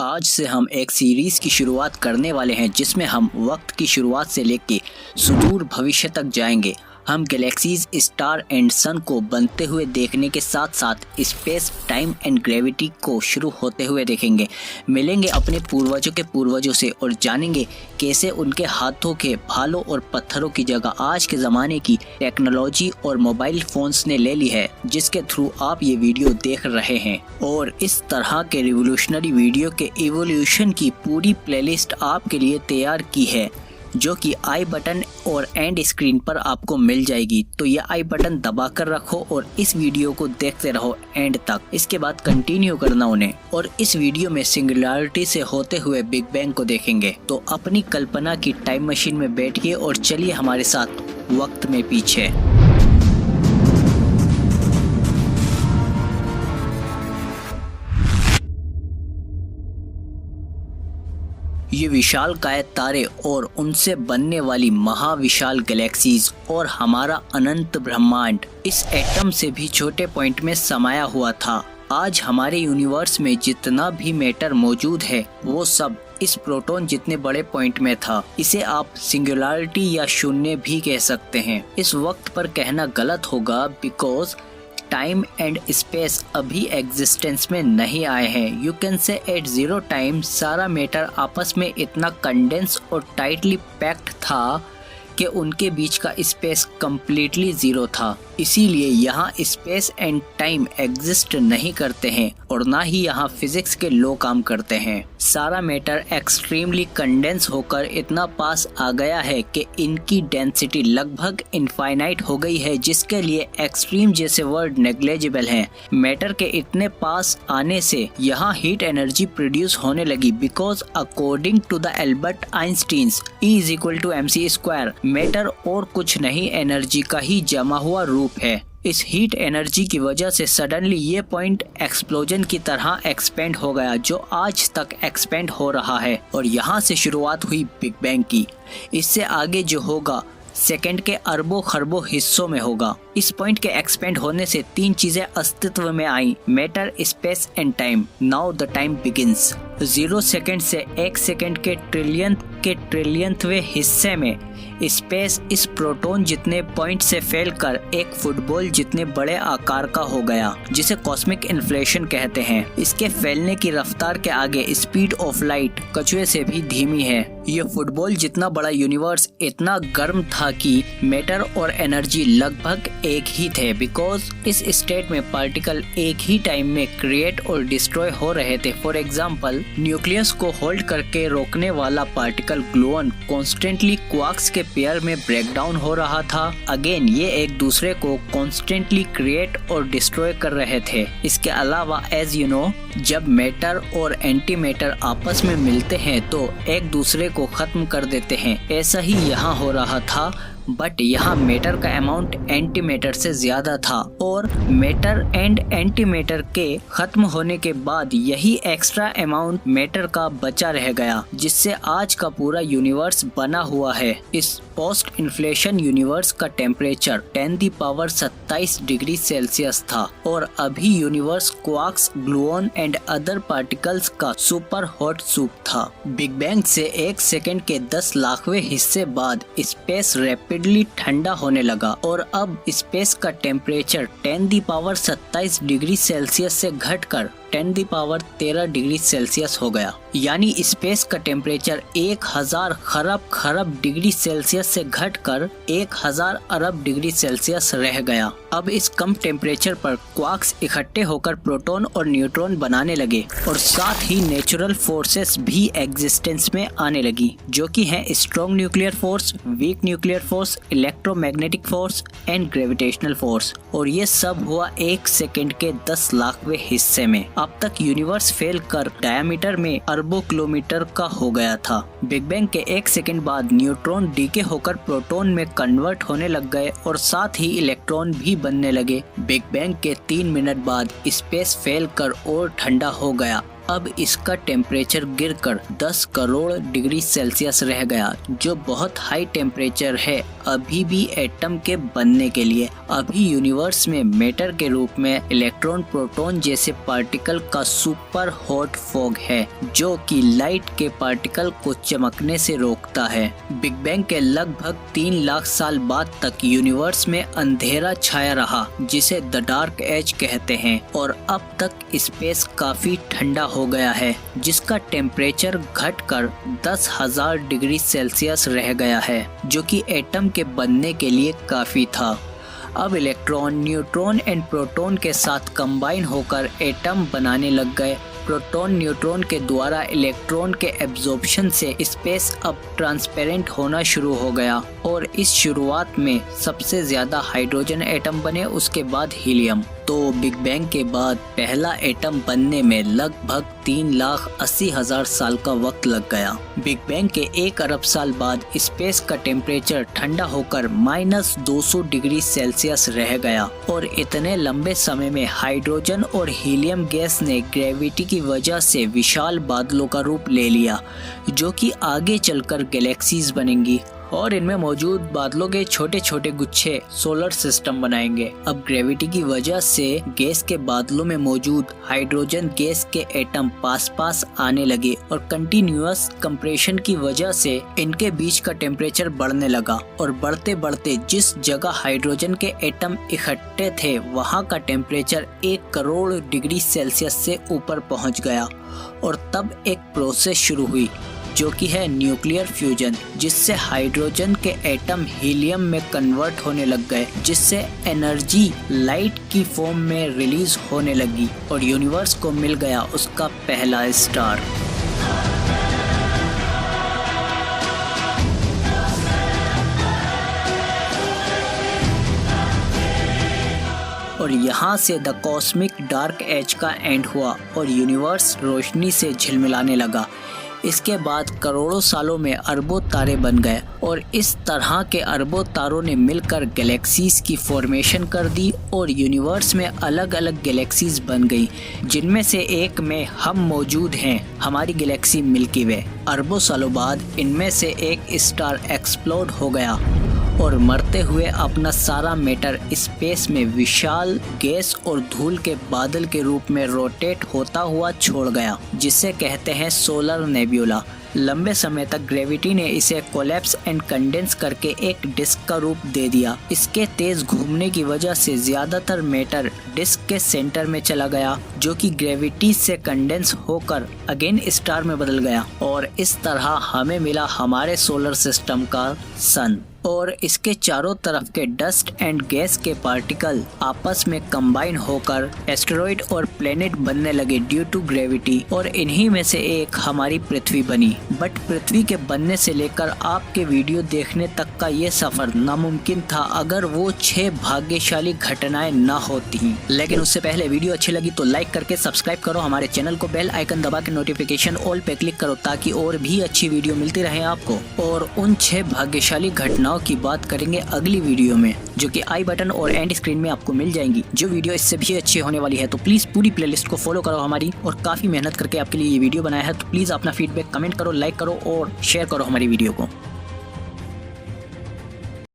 आज से हम एक सीरीज की शुरुआत करने वाले हैं जिसमें हम वक्त की शुरुआत से लेकर सुदूर भविष्य तक जाएंगे। हम गैलेक्सीज, स्टार एंड सन को बनते हुए देखने के साथ साथ स्पेस, टाइम एंड ग्रेविटी को शुरू होते हुए देखेंगे। मिलेंगे अपने पूर्वजों के पूर्वजों से और जानेंगे कैसे उनके हाथों के भालों और पत्थरों की जगह आज के ज़माने की टेक्नोलॉजी और मोबाइल फोन्स ने ले ली है, जिसके थ्रू आप ये वीडियो देख रहे हैं। और इस तरह के रिवोल्यूशनरी वीडियो के इवोल्यूशन की पूरी प्लेलिस्ट आपके लिए तैयार की है, जो कि आई बटन और एंड स्क्रीन पर आपको मिल जाएगी। तो ये आई बटन दबा कर रखो और इस वीडियो को देखते रहो एंड तक। इसके बाद कंटिन्यू करना उन्हें। और इस वीडियो में सिंगुलैरिटी से होते हुए बिग बैंग को देखेंगे। तो अपनी कल्पना की टाइम मशीन में बैठिए और चलिए हमारे साथ वक्त में पीछे। ये विशालकाय तारे और उनसे बनने वाली महाविशाल गैलेक्सीज और हमारा अनंत ब्रह्मांड इस एटम से भी छोटे पॉइंट में समाया हुआ था। आज हमारे यूनिवर्स में जितना भी मैटर मौजूद है वो सब इस प्रोटॉन जितने बड़े पॉइंट में था। इसे आप सिंगुलैरिटी या शून्य भी कह सकते हैं। इस वक्त पर कहना गलत होगा बिकॉज टाइम एंड स्पेस अभी एग्जिस्टेंस में नहीं आए हैं। You can say at zero time सारा मैटर आपस में इतना कंडेंस और टाइटली पैक्ड था कि उनके बीच का स्पेस कम्प्लीटली जीरो था। इसीलिए यहाँ स्पेस एंड टाइम एग्जिस्ट नहीं करते हैं और ना ही यहाँ फिजिक्स के लॉ काम करते हैं। सारा मैटर एक्सट्रीमली कंडेंस होकर इतना पास आ गया है कि इनकी डेंसिटी लगभग इनफाइनाइट हो गई है, जिसके लिए एक्सट्रीम जैसे वर्ड नेग्लेजिबल हैं। मैटर के इतने पास आने से यहाँ हीट एनर्जी प्रोड्यूस होने लगी because according to the Albert Einstein's E is equal to mc²। Matter और कुछ नहीं, एनर्जी का ही जमा हुआ रूप है। इस हीट एनर्जी की वजह से सडनली ये पॉइंट एक्सप्लोजन की तरह एक्सपेंड हो गया, जो आज तक एक्सपेंड हो रहा है। और यहाँ से शुरुआत हुई बिग बैंग की। इससे आगे जो होगा सेकंड के अरबों खरबों हिस्सों में होगा। इस पॉइंट के एक्सपेंड होने से तीन चीजें अस्तित्व में आई, matter, space and time. Now the time begins. 0 second से 1 सेकंड के ट्रिलियंथवे हिस्से में स्पेस इस प्रोटॉन जितने पॉइंट से फैलकर एक फुटबॉल जितने बड़े आकार का हो गया, जिसे कॉस्मिक इन्फ्लेशन कहते हैं। इसके फैलने की रफ्तार के आगे स्पीड ऑफ लाइट कछुए से भी धीमी है। ये फुटबॉल जितना बड़ा यूनिवर्स इतना गर्म था कि मैटर और एनर्जी लगभग एक ही थे बिकॉज इस स्टेट में पार्टिकल एक ही टाइम में क्रिएट और डिस्ट्रॉय हो रहे थे। फॉर एग्जाम्पल, न्यूक्लियस को होल्ड करके रोकने वाला पार्टिकल ग्लूऑन कॉन्स्टेंटली क्वार्क्स के पेयर में ब्रेक डाउन हो रहा था। अगेन ये एक दूसरे को कॉन्स्टेंटली क्रिएट और डिस्ट्रॉय कर रहे थे। इसके अलावा एज यू नो, जब मैटर और एंटी मैटर आपस में मिलते हैं तो एक दूसरे को खत्म कर देते हैं। ऐसा ही यहाँ हो रहा था, बट यहाँ मैटर का अमाउंट एंटी मैटर से ज्यादा था और मैटर एंड एंटी मैटर के खत्म होने के बाद यही एक्स्ट्रा अमाउंट मैटर का बचा रह गया, जिससे आज का पूरा यूनिवर्स बना हुआ है। इस पोस्ट इन्फ्लेशन यूनिवर्स का टेम्परेचर 10⁻27 डिग्री सेल्सियस था और अभी universe quarks, gluon and other particles का सुपर हॉट सूप था। बिग बैंग से 1 सेकंड के 10 लाखवें हिस्से बाद स्पेस रैपिडली ठंडा होने लगा और अब स्पेस का टेम्परेचर 10⁻27 डिग्री सेल्सियस से घटकर 10⁻13 डिग्री सेल्सियस हो गया। यानी स्पेस का टेम्परेचर 1000 खरब डिग्री सेल्सियस से घटकर 1000 अरब डिग्री सेल्सियस रह गया। अब इस कम टेम्परेचर पर क्वार्क्स इकट्ठे होकर प्रोटॉन और न्यूट्रॉन बनाने लगे और साथ ही नेचुरल फोर्सेस भी एग्जिस्टेंस में आने लगी, जो कि हैं strong nuclear force, weak nuclear force, electromagnetic force and gravitational force. और ये सब हुआ 1 सेकंड के 10 लाखवें हिस्से में। अब तक यूनिवर्स फैल कर डायमीटर में अरबों किलोमीटर का हो गया था। बिग बैंग के 1 सेकंड बाद न्यूट्रॉन डीके होकर प्रोटॉन में कन्वर्ट होने लग गए और साथ ही इलेक्ट्रॉन भी बनने लगे। बिग बैंग के 3 मिनट बाद स्पेस फैल कर और ठंडा हो गया अब इसका टेम्परेचर गिरकर 10 करोड़ डिग्री सेल्सियस रह गया, जो बहुत हाई टेम्परेचर है अभी भी एटम के बनने के लिए। अभी यूनिवर्स में मैटर के रूप में इलेक्ट्रॉन प्रोटॉन जैसे पार्टिकल का सुपर हॉट फॉग है, जो कि लाइट के पार्टिकल को चमकने से रोकता है। बिग बैंग के लगभग 3 लाख साल बाद तक यूनिवर्स में अंधेरा छाया रहा, जिसे द डार्क एज कहते हैं, और अब तक स्पेस काफी ठंडा हो गया है, जिसका टेम्परेचर घटकर 10,000 डिग्री सेल्सियस रह गया है, जो कि एटम के बनने के लिए काफी था। अब इलेक्ट्रॉन, न्यूट्रॉन एंड प्रोटॉन के साथ कंबाइन होकर एटम बनाने लग गए। प्रोटॉन न्यूट्रॉन के द्वारा इलेक्ट्रॉन के एब्जॉर्प्शन से स्पेस अब ट्रांसपेरेंट होना शुरू हो गया, और इस शुरुआत में सबसे ज्यादा हाइड्रोजन एटम बने, उसके बाद हीलियम। तो बिग बैंग के बाद पहला एटम बनने में लगभग 3,80,000 साल का वक्त लग गया। बिग बैंग के 1 अरब साल बाद स्पेस का टेम्परेचर ठंडा होकर -200 डिग्री सेल्सियस रह गया, और इतने लंबे समय में हाइड्रोजन और हीलियम गैस ने ग्रेविटी की वजह से विशाल बादलों का रूप ले लिया, जो कि आगे चलकर गैलेक्सीज बनेंगी, और इनमें मौजूद बादलों के छोटे छोटे गुच्छे सोलर सिस्टम बनाएंगे। अब ग्रेविटी की वजह से गैस के बादलों में मौजूद हाइड्रोजन गैस के एटम पास पास आने लगे, और कंटिन्यूअस कंप्रेशन की वजह से इनके बीच का टेम्परेचर बढ़ने लगा, और बढ़ते बढ़ते जिस जगह हाइड्रोजन के एटम इकट्ठे थे वहाँ का टेम्परेचर 1 करोड़ डिग्री सेल्सियस से ऊपर पहुँच गया, और तब एक प्रोसेस शुरू हुई, जो कि है न्यूक्लियर फ्यूजन, जिससे हाइड्रोजन के एटम हीलियम में कन्वर्ट होने लग गए, जिससे एनर्जी लाइट की फॉर्म में रिलीज होने लगी, और यूनिवर्स को मिल गया उसका पहला स्टार। और यहाँ से द कॉस्मिक डार्क एज का एंड हुआ, और यूनिवर्स रोशनी से झिलमिलाने लगा। इसके बाद करोड़ों सालों में अरबों तारे बन गए, और इस तरह के अरबों तारों ने मिलकर गैलेक्सीज की फॉर्मेशन कर दी, और यूनिवर्स में अलग अलग गैलेक्सीज बन गई, जिनमें से एक में हम मौजूद हैं, हमारी गैलेक्सी मिल्की वे। अरबों सालों बाद इनमें से एक स्टार एक्सप्लोड हो गया, और मरते हुए अपना सारा मैटर स्पेस में विशाल गैस और धूल के बादल के रूप में रोटेट होता हुआ छोड़ गया, जिसे कहते हैं सोलर नेब्यूला। लंबे समय तक ग्रेविटी ने इसे कोलैप्स एंड कंडेंस करके एक डिस्क का रूप दे दिया। इसके तेज घूमने की वजह से ज्यादातर मैटर डिस्क के सेंटर में चला गया, जो कि ग्रेविटी से कंडेंस होकर अगेन स्टार में बदल गया, और इस तरह हमें मिला हमारे सोलर सिस्टम का सन। और इसके चारों तरफ के डस्ट एंड गैस के पार्टिकल आपस में कंबाइन होकर एस्टेरॉइड और प्लेनेट बनने लगे ड्यू टू ग्रेविटी, और इन्हीं में से एक हमारी पृथ्वी बनी। बट पृथ्वी के बनने से लेकर आपके वीडियो देखने तक का ये सफर नामुमकिन था अगर वो 6 भाग्यशाली घटनाएं ना होती। लेकिन उससे पहले वीडियो अच्छी लगी तो लाइक करके सब्सक्राइब करो हमारे चैनल को, बेल आइकन दबा के नोटिफिकेशन ऑल पे क्लिक करो, ताकि और भी अच्छी वीडियो मिलती रहे आपको। और उन 6 भाग्यशाली घटनाओं की बात करेंगे अगली वीडियो में, जो कि आई बटन और एंड स्क्रीन में आपको मिल जाएंगी। जो वीडियो इससे भी अच्छी होने वाली है, तो प्लीज पूरी प्लेलिस्ट को फॉलो करो हमारी, और काफी मेहनत करके आपके लिए ये वीडियो बनाया है, तो प्लीज अपना फीडबैक कमेंट करो, लाइक करो और शेयर करो हमारी वीडियो को।